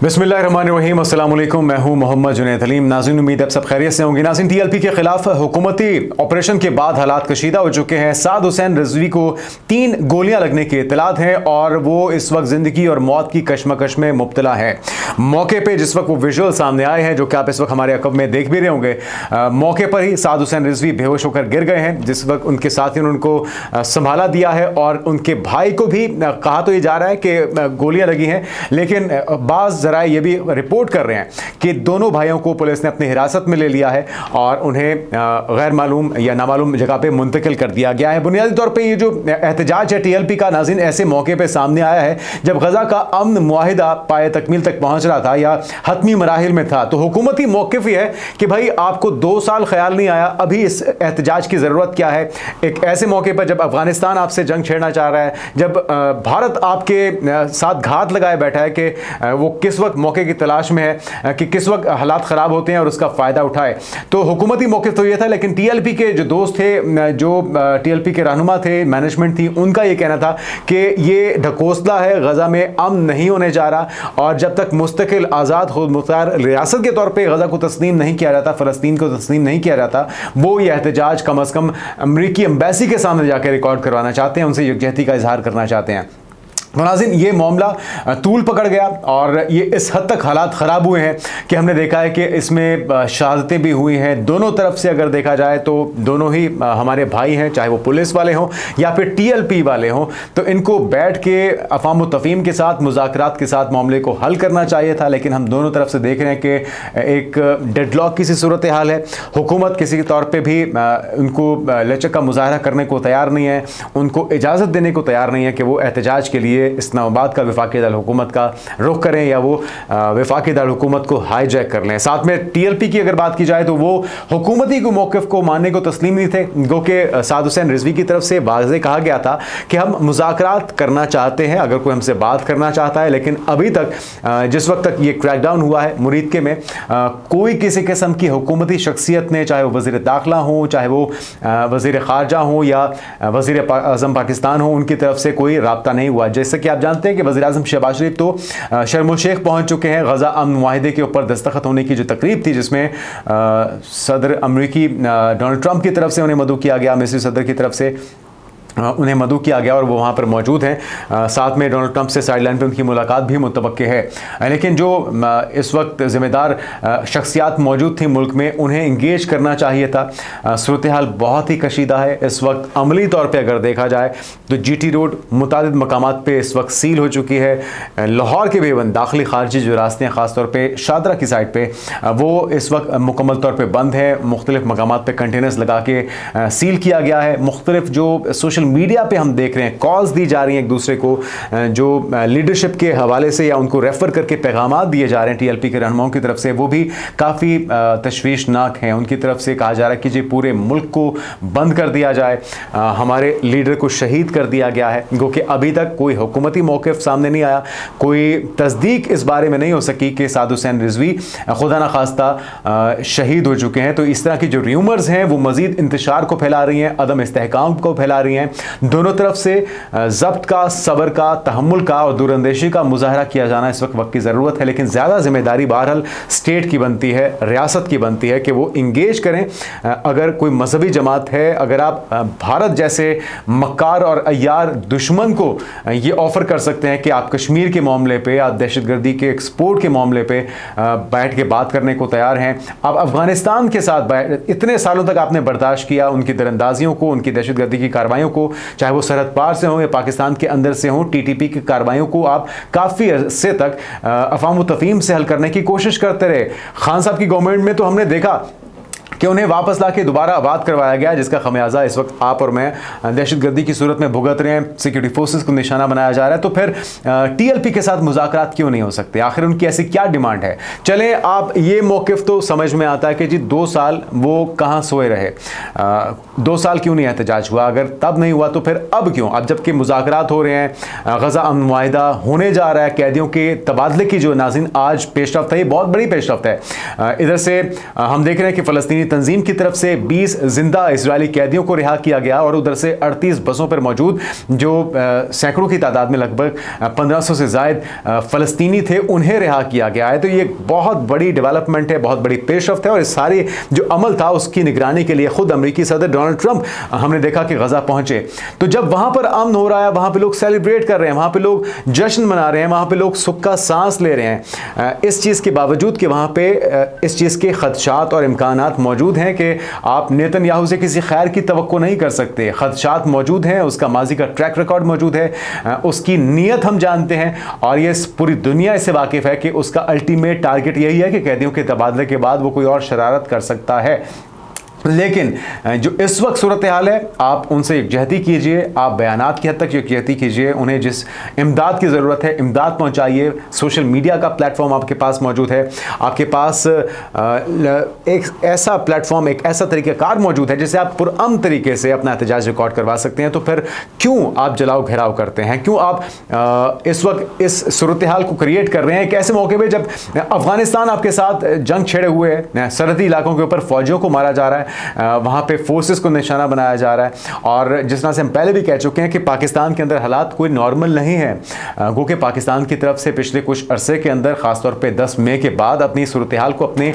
बिस्मिल्लाहिर्रहमानिर्रहीम, अस्सलाम वालेकुम। मैं हूं मोहम्मद जुनैद हलीम। नाज़रीन, उम्मीद है सब खैरियत से होंगे। नाज़रीन, टीएलपी के खिलाफ हुकूमती ऑपरेशन के बाद हालात कशीदा हो चुके हैं। साद हुसैन रिजवी को 3 गोलियां लगने के इत्तलात हैं और वो इस वक्त ज़िंदगी और मौत की कशमकश में मुब्तला है। मौके पर जिस वक्त वो विजुअल सामने आए हैं, जो कि आप इस वक्त हमारे अकब में देख भी रहे होंगे, मौके पर ही साद हुसैन रिजवी बेहोश होकर गिर गए हैं। जिस वक्त उनके साथियों ने उनको संभाला दिया है और उनके भाई को भी कहा तो ये जा रहा है कि गोलियां लगी हैं, लेकिन बाज़ ये भी रिपोर्ट कर रहे हैं कि दोनों भाइयों को पुलिस ने अपनी हिरासत में ले लिया है और उन्हें गैर मालूम या नामालूम जगह पे मुंतकिल कर दिया गया है। बुनियादी तौर पे ये जो एहतजाज है टीएलपी का, नाज़रीन, ऐसे मौके पे सामने आया है जब गजा का अमन मुआहिदा पाए तकमील तक पहुंच रहा था या हतमी मराहिल में था। तो हुकूमती मौक़िफ़ ये है कि भाई आपको 2 साल ख्याल नहीं आया, अभी इस एहतजाज की ज़रूरत क्या है। एक ऐसे मौके पर जब अफगानिस्तान आपसे जंग छेड़ना चाह रहा है, जब भारत आपके साथ घात लगाए बैठा है कि वो किस वक्त मौके की तलाश में है कि किस वक्त हालात ख़राब होते हैं और उसका फ़ायदा उठाए। तो हुकूमती मौक़िफ़ तो ये था, लेकिन टीएलपी के जो दोस्त थे, जो टीएलपी के रहनुमा थे, मैनेजमेंट थी, उनका ये कहना था कि ये ढकोसला है, गज़ा में अमन नहीं होने जा रहा और जब तक मुस्तकिल आज़ाद खुद मुख्तार रियासत के तौर पर गज़ा को तस्लीम नहीं किया जाता, फ़लस्तीन को तस्लीम नहीं किया जाता, वो ये एहतजाज कम अज़ कम अमरीकी एम्बेसी के सामने जाकर रिकॉर्ड करवाना चाहते हैं, उनसे यकजहती का इजहार करना चाहते हैं। नाज़रीन, ये मामला तूल पकड़ गया और ये इस हद तक हालात ख़राब हुए हैं कि हमने देखा है कि इसमें शहादतें भी हुई हैं। दोनों तरफ से अगर देखा जाए तो दोनों ही हमारे भाई हैं, चाहे वो पुलिस वाले हों या फिर टीएलपी वाले हों। तो इनको बैठ के अफ़ाम व तफ़हीम के साथ, मुज़ाकरात के साथ मामले को हल करना चाहिए था, लेकिन हम दोनों तरफ से देख रहे हैं कि एक डेडलॉक की सी सूरत हाल है। हुकूमत किसी तौर पर भी उनको लचक का मुजाहरा करने को तैयार नहीं है, उनको इजाज़त देने को तैयार नहीं है कि वो एहतजाज के लिए इस्लामाबाद का वफाकी दारुल हुकूमत का रुख करें या वो वफाकी दारुल हुकूमत को हाईजैक कर लें। साथ में टीएलपी की अगर बात की जाए तो वो हुकूमती को मौक़िफ़ को मानने को तस्लीम नहीं थे, गो कि साद हुसैन रिजवी की तरफ से वाज़े कहा गया था कि हम मुज़ाकरात करना चाहते हैं, अगर कोई हमसे बात करना चाहता है। लेकिन अभी तक जिस वक्त तक ये क्रैकडाउन हुआ है मुरीदके में, कोई किसी किस्म की हुकूमती शख्सियत ने, चाहे वो वज़ीर दाखिला हो, चाहे वो वज़ीर ख़ारजा हो या वज़ीर आज़म पाकिस्तान हो, उनकी तरफ से कोई रब्ता नहीं हुआ। जैसे कि आप जानते हैं कि वज़ीर आज़म शहबाज शरीफ तो शर्म शेख पहुंच चुके हैं। गज़ा अमन मुआहिदे के ऊपर दस्तखत होने की जो तकरीब थी, जिसमें सदर अमरीकी डोनाल्ड ट्रंप की तरफ से उन्हें मदऊ किया गया, मिस्री सदर की तरफ से उन्हें मदऊ किया गया और वो वहाँ पर मौजूद हैं। साथ में डोनाल्ड ट्रंप से साइड लाइन पर उनकी मुलाकात भी मुतवक्के है। लेकिन जो इस वक्त ज़िम्मेदार शख्सियात मौजूद थी मुल्क में, उन्हें इंगेज करना चाहिए था। सूरत हाल बहुत ही कशीदा है इस वक्त। अमली तौर पर अगर देखा जाए तो GT रोड मुतादिद मकामात पर इस वक्त सील हो चुकी है। लाहौर के बेबंद दाखिली खारजी जो रास्ते हैं, ख़ासतौर पर शादरा की साइड पर, वो इस वक्त मुकम्मल तौर पर बंद है। मुख्तलिफ मकामात पर कंटेनर्स लगा के सील किया गया है। मुख्तलिफ जो सोशल मीडिया पे हम देख रहे हैं, कॉल्स दी जा रही हैं एक दूसरे को, जो लीडरशिप के हवाले से या उनको रेफर करके पैगामात दिए जा रहे हैं टीएलपी के रहनुमाओं की तरफ से, वो भी काफ़ी तशवीशनाक हैं। उनकी तरफ से कहा जा रहा है कि जी पूरे मुल्क को बंद कर दिया जाए, हमारे लीडर को शहीद कर दिया गया है। गो कि अभी तक कोई हुकूमती मौक़िफ़ सामने नहीं आया, कोई तस्दीक इस बारे में नहीं हो सकी कि साद हुसैन रिजवी खुदा न खास्ता शहीद हो चुके हैं। तो इस तरह की जो र्यूमर्स हैं वो मज़ीद इंतशार को फैला रही हैं, अदम इस्तेहकाम को फैला रही हैं। दोनों तरफ से ज़ब्त का, सब्र का, तहम्मुल का और दूरअंदेशी का मुजाहरा किया जाना इस वक्त की ज़रूरत है। लेकिन ज़्यादा ज़िम्मेदारी बहरहाल स्टेट की बनती है, रियासत की बनती है कि वो इंगेज करें। अगर कोई मजहबी जमात है, अगर आप भारत जैसे मक्कार और अय्यार दुश्मन को ये ऑफ़र कर सकते हैं कि आप कश्मीर के मामले पे, आप दहशतगर्दी के एक्सपोर्ट के मामले पे बैठ के बात करने को तैयार हैं, आप अफ़गानिस्तान के साथ इतने सालों तक आपने बर्दाश्त किया उनकी दरअंदाजियों को, उनकी दहशतगर्दी की कार्रवाइयों को, चाहे वो सरहद पार से हो या पाकिस्तान के अंदर से हो, टीटीपी की कार्रवाइयों को आप काफ़ी अरसे तक अफ़ाम व तफ़हीम से हल करने की कोशिश करते रहे। खान साहब की गवर्नमेंट में तो हमने देखा कि उन्हें वापस लाके दोबारा आबाद करवाया गया, जिसका खमियाजा इस वक्त आप और मैं दहशतगर्दी की सूरत में भुगत रहे हैं। सिक्योरिटी फोर्सेस को निशाना बनाया जा रहा है। तो फिर टीएलपी के साथ मुज़ाकरात क्यों नहीं हो सकते? आखिर उनकी ऐसी क्या डिमांड है? चलें, आप ये मौक़िफ़ तो समझ में आता है कि जी 2 साल वो कहाँ सोए रहे, 2 साल क्यों नहीं एहतजाज हुआ? अगर तब नहीं हुआ तो फिर अब क्यों? अब जबकि मुज़ाकरात हो रहे हैं, गज़ा अमन मुआहिदा होने जा रहा है, कैदियों के तबादले की जो नाज़रीन आज पेशरफ्त है, ये बहुत बड़ी पेशरफ्त है। इधर से हम देख रहे हैं कि फ़लस्तीनी तंजीम की तरफ से 20 जिंदा इजरायली कैदियों को रिहा किया गया और उधर से 38 बसों पर मौजूद जो सैकड़ों की तादाद में लगभग 1500 से ज़ायद फ़लस्तीनी थे उन्हें रिहा किया गया है। तो ये बहुत बड़ी डेवलपमेंट है, बहुत बड़ी पेशरफ्त है और इस सारी जो अमल था उसकी निगरानी के लिए खुद अमेरिकी सदर डोनाल्ड ट्रंप हमने देखा कि गजा पहुंचे। तो जब वहां पर अमन हो रहा है, वहां पे लोग सेलिब्रेट कर रहे हैं, वहां पे लोग जश्न मना रहे हैं, वहां पे लोग सुख का सांस ले रहे हैं, इस चीज़ के बावजूद कि वहां पे इस चीज़ के खदशात और इम्कानात मौजूद हैं कि आप नेतन्याहू से किसी खैर की तवक्को नहीं कर सकते। खदशात मौजूद हैं, उसका माजी का ट्रैक रिकॉर्ड मौजूद है, उसकी नीयत हम जानते हैं और ये पूरी दुनिया इससे वाकिफ़ है कि उसका अल्टीमेट टारगेट यही है कि कैदियों के तबादले के बाद वो कोई और शरारत कर सकता है। लेकिन जो इस वक्त सूरत हाल है, आप उनसे यकजहती कीजिए, आप बयानात की हद तक यकजहती कीजिए, उन्हें जिस इमदाद की ज़रूरत है इमदाद पहुंचाइए। सोशल मीडिया का प्लेटफॉर्म आपके पास मौजूद है, आपके पास एक ऐसा प्लेटफॉर्म, एक ऐसा तरीक़ाकार मौजूद है जिससे आप पुरअमन तरीके से अपना एहतजाज रिकॉर्ड करवा सकते हैं। तो फिर क्यों आप जलाओ घेराव करते हैं, क्यों आप इस वक्त इस सूरत हाल को क्रिएट कर रहे हैं एक ऐसे मौके पर जब अफ़गानिस्तान आपके साथ जंग छेड़े हुए है, सरहदी इलाकों के ऊपर फ़ौजियों को मारा जा रहा है, वहाँ पे फोर्सेस को निशाना बनाया जा रहा है और जिस तरह से हम पहले भी कह चुके हैं कि पाकिस्तान के अंदर हालात कोई नॉर्मल नहीं है। गो कि पाकिस्तान की तरफ से पिछले कुछ अरसे के अंदर ख़ासतौर पे 10 मई के बाद अपनी सूरत हाल को अपने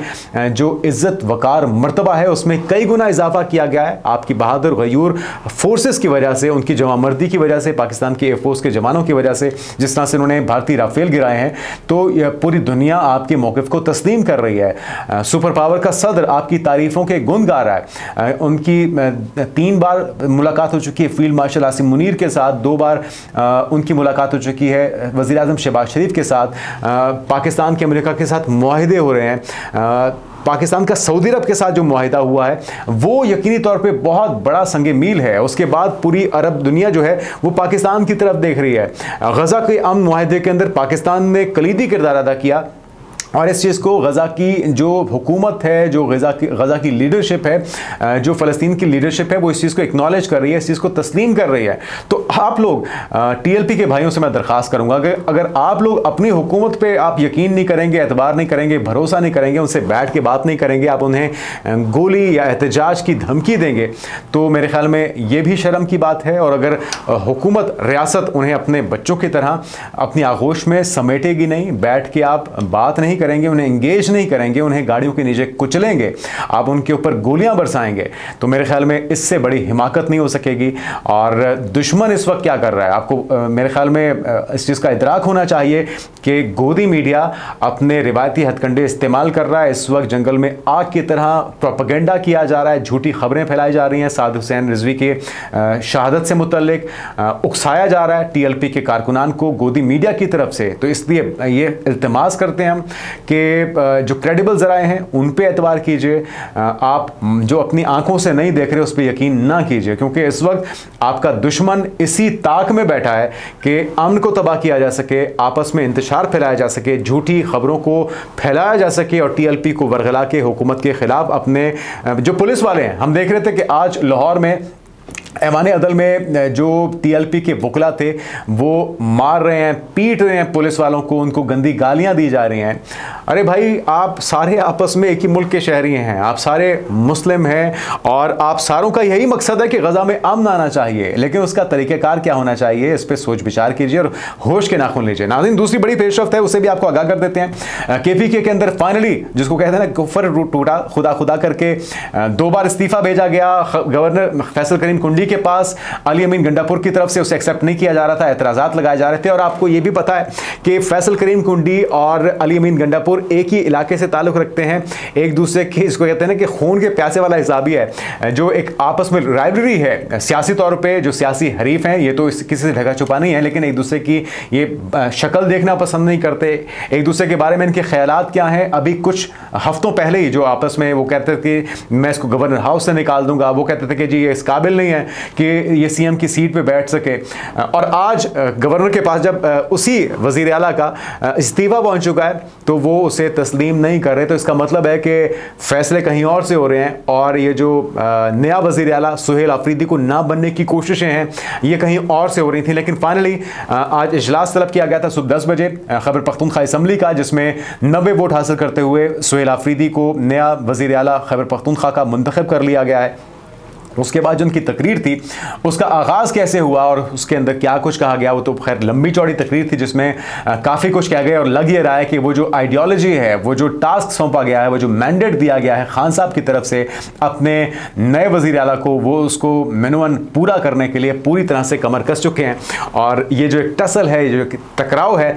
जो इज़्ज़त वकार मर्तबा है उसमें कई गुना इजाफा किया गया है। आपकी बहादुर गयूर फोर्सेस की वजह से, उनकी जवामर्दी की वजह से, पाकिस्तान के एयरफोर्स के जवानों की वजह से, जिस तरह से उन्होंने भारतीय राफेल गिराए हैं, तो पूरी दुनिया आपके मौक़िफ़ को तस्लीम कर रही है। सुपर पावर का सदर आपकी तारीफ़ों के गुण गा रहा है। उनकी 3 बार मुलाकात हो चुकी है फील्ड मार्शल आसिम मुनीर के साथ, 2 बार उनकी मुलाकात हो चुकी है वज़ीर आज़म शहबाज शरीफ के साथ। पाकिस्तान के अमेरिका के साथ मुआहिदे हो रहे हैं। पाकिस्तान का सऊदी अरब के साथ जो मुआहिदा हुआ है वो यकीनी तौर पे बहुत बड़ा संगे मील है। उसके बाद पूरी अरब दुनिया जो है वो पाकिस्तान की तरफ देख रही है। गज़ा के अमन मुआहिदे के अंदर पाकिस्तान ने कलीदी किरदार अदा किया और इस चीज़ को गज़ा की जो हुकूमत है, जो गज़ा की लीडरशिप है, जो फ़लस्तीन की लीडरशिप है, वो इस चीज़ को एक्नॉलेज कर रही है, इस चीज़ को तस्लीम कर रही है। तो आप लोग TLP के भाइयों से मैं दरख्वास्त करूँगा कि अगर आप लोग अपनी हुकूमत पे आप यकीन नहीं करेंगे, एतबार नहीं करेंगे, भरोसा नहीं करेंगे, उनसे बैठ के बात नहीं करेंगे, आप उन्हें गोली या एहतजाज की धमकी देंगे, तो मेरे ख्याल में ये भी शर्म की बात है। और अगर हुकूमत, रियासत उन्हें अपने बच्चों की तरह अपनी आगोश में समेटेगी नहीं, बैठ के आप बात नहीं करेंगे, उन्हें इंगेज नहीं करेंगे, उन्हें गाड़ियों के नीचे कुचलेंगे, आप उनके ऊपर गोलियां बरसाएंगे, तो मेरे ख्याल में इससे बड़ी हिमाकत नहीं हो सकेगी। और दुश्मन इस वक्त क्या कर रहा है, आपको मेरे ख्याल में इस चीज़ का इदराक होना चाहिए कि गोदी मीडिया अपने रिवायती हथकंडे इस्तेमाल कर रहा है। इस वक्त जंगल में आग की तरह प्रोपेगेंडा किया जा रहा है, झूठी खबरें फैलाई जा रही हैं, साद हुसैन रिजवी के शहादत से मुतल्लिक उकसाया जा रहा है TLP के कारकुनान को गोदी मीडिया की तरफ से। तो इसलिए ये इल्तिमास करते हैं हम कि जो क्रेडिबल ज़राए हैं उन पे एतबार कीजिए, आप जो अपनी आंखों से नहीं देख रहे उस पर यकीन ना कीजिए, क्योंकि इस वक्त आपका दुश्मन इसी ताक में बैठा है कि अमन को तबाह किया जा सके, आपस में इंतशार फैलाया जा सके, झूठी खबरों को फैलाया जा सके और TLP को वरगला के हुकूमत के खिलाफ अपने जो पुलिस वाले हैं, हम देख रहे थे कि आज लाहौर में ऐवान अदल में जो TLP के वकला थे वो मार रहे हैं, पीट रहे हैं पुलिस वालों को, उनको गंदी गालियां दी जा रही हैं। अरे भाई, आप सारे आपस में एक ही मुल्क के शहरी हैं, आप सारे मुस्लिम हैं और आप सारों का यही मकसद है कि गज़ा में अमन आना चाहिए, लेकिन उसका तरीक़ेकार क्या होना चाहिए, इस पर सोच विचार कीजिए और होश के नाखून लीजिए। नाज़रीन, दूसरी बड़ी पेशरफ्त है, उसे भी आपको आगाह कर देते हैं। KPK के अंदर फाइनली, जिसको कहते हैं ना कुफर टूटा खुदा खुदा करके, 2 बार इस्तीफ़ा भेजा गया गवर्नर फैसल करीम कुंडी के पास। अली अमीन गंडापुर की तरफ से उसे एक्सेप्ट नहीं किया जा रहा था, एतराज़ात लगाए जा रहे थे। और आपको ये भी पता है कि फैसल करीम कुंडी और अली अमीन गंडापुर एक ही इलाके से ताल्लुक़ रखते हैं, एक दूसरे के, इसको कहते हैं ना कि खून के प्यासे वाला हिसाब ही है, जो एक आपस में राइवलरी है सियासी तौर पर। जो सियासी हरीफ हैं ये तो किसी से ढका छुपा नहीं है, लेकिन एक दूसरे की ये शक्ल देखना पसंद नहीं करते, एक दूसरे के बारे में इनके ख्यालात क्या हैं। अभी कुछ हफ्तों पहले ही जो आपस में वो कहते थे कि मैं इसको गवर्नर हाउस से निकाल दूंगा, वो कहते थे कि जी ये इस काबिल नहीं है कि ये CM की सीट पे बैठ सके। और आज गवर्नर के पास जब उसी वज़ीर आला का इस्तीफ़ा पहुंच चुका है तो वो उसे तस्लीम नहीं कर रहे, तो इसका मतलब है कि फैसले कहीं और से हो रहे हैं और ये जो नया वज़ीर आला सुहेल आफरीदी को ना बनने की कोशिशें हैं ये कहीं और से हो रही थी। लेकिन फाइनली आज इजलास तलब किया गया था सुबह 10 बजे खैबर पख्तूनख्वा असम्बली का, जिसमें 90 वोट हासिल करते हुए सुहेल आफरीदी को नया वज़ीर आला खैबर पख्तूनख्वा का मुंतखब कर लिया गया है। उसके बाद जो उनकी तकरीर थी उसका आगाज़ कैसे हुआ और उसके अंदर क्या कुछ कहा गया, वो तो खैर लंबी चौड़ी तकरीर थी जिसमें काफ़ी कुछ कहा गया और लग ये रहा है कि वो जो आइडियोलॉजी है, वो जो टास्क सौंपा गया है, वो जो मैंडेट दिया गया है खान साहब की तरफ से अपने नए वज़ीर आला को, वो उसको मेनुअन पूरा करने के लिए पूरी तरह से कमर कस चुके हैं। और ये जो एक टसल है, ये जो टकराव है,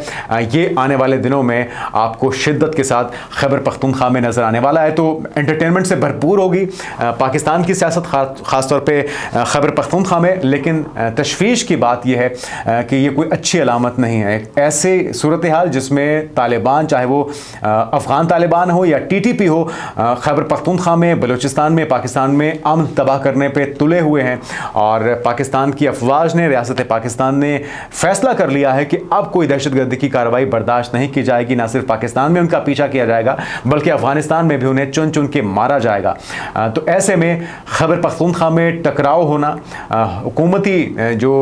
ये आने वाले दिनों में आपको शिद्दत के साथ खैबर पख्तूनख्वा में नज़र आने वाला है। तो एंटरटेनमेंट से भरपूर होगी पाकिस्तान की सियासत ख़ासतौर पे खैबर पख्तूनख्वा में। लेकिन तशवीश की बात यह है कि ये कोई अच्छी अलामत नहीं है। एक ऐसे सूरत हाल जिसमें तालिबान, चाहे वो अफ़गान तालिबान हो या TTP हो, खैबर पख्तूनख्वा में, बलूचिस्तान में, पाकिस्तान में अमन तबाह करने पे तुले हुए हैं। और पाकिस्तान की अफवाज ने, रियासत पाकिस्तान ने फ़ैसला कर लिया है कि अब कोई दहशतगर्दी की कार्रवाई बर्दाश्त नहीं की जाएगी। ना सिर्फ पाकिस्तान में उनका पीछा किया जाएगा बल्कि अफ़गानिस्तान में भी उन्हें चुन चुन के मारा जाएगा। तो ऐसे में खैबर पख्तूनख्वा में टकराव होना, हुकूमती जो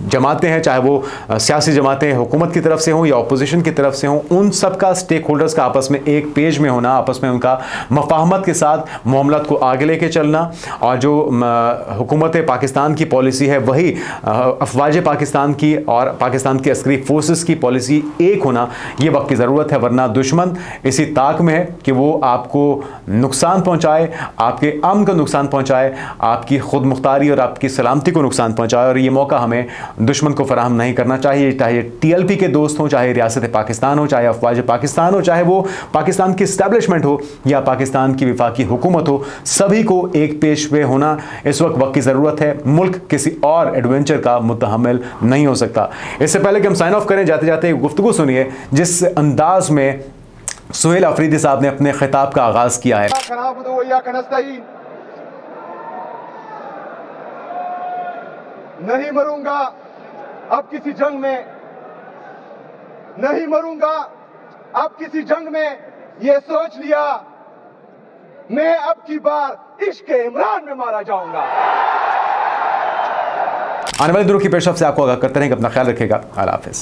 जमातें हैं, चाहे वो सियासी जमातें हुकूमत की तरफ से हों या अपोजिशन की तरफ से हों, उन सब का स्टेक होल्डर्स का आपस में एक पेज में होना, आपस में उनका मफाहमत के साथ मामलात को आगे लेके चलना, और जो हुकूमत पाकिस्तान की पॉलिसी है वही अफवाज पाकिस्तान की और पाकिस्तान की अस्करी फोर्सेस की पॉलिसी एक होना, ये वक्त की ज़रूरत है। वरना दुश्मन इसी ताक में है कि वो आपको नुकसान पहुँचाए, आपके अमन को नुकसान पहुँचाए, आपकी खुद मुख्तारी और आपकी सलामती को नुकसान पहुँचाए। और ये मौका हमें दुश्मन को फराहम नहीं करना चाहिए, चाहे TLP के दोस्त हों, चाहे रियासत पाकिस्तान हो, चाहे अफवाज पाकिस्तान हो, चाहे वो पाकिस्तान की इस्टेब्लिशमेंट हो या पाकिस्तान की विफाकी हुकूमत हो, सभी को एक पेश पे होना इस वक्त की ज़रूरत है। मुल्क किसी और एडवेंचर का मुतहम्मिल नहीं हो सकता। इससे पहले कि हम साइन ऑफ करें, जाते जाते गुफ्तगू सुनिए जिस अंदाज में सुहेल आफरीदी साहब ने अपने खिताब का आगाज़ किया है। नहीं मरूंगा अब किसी जंग में, नहीं मरूंगा अब किसी जंग में, ये सोच लिया मैं अब की बार इश्क इमरान में मारा जाऊंगा। आने वाले दिनों की पेशरफ से आपको आगाह करते रहेंगे। अपना ख्याल रखिएगा। अल्लाह हाफ़िज़।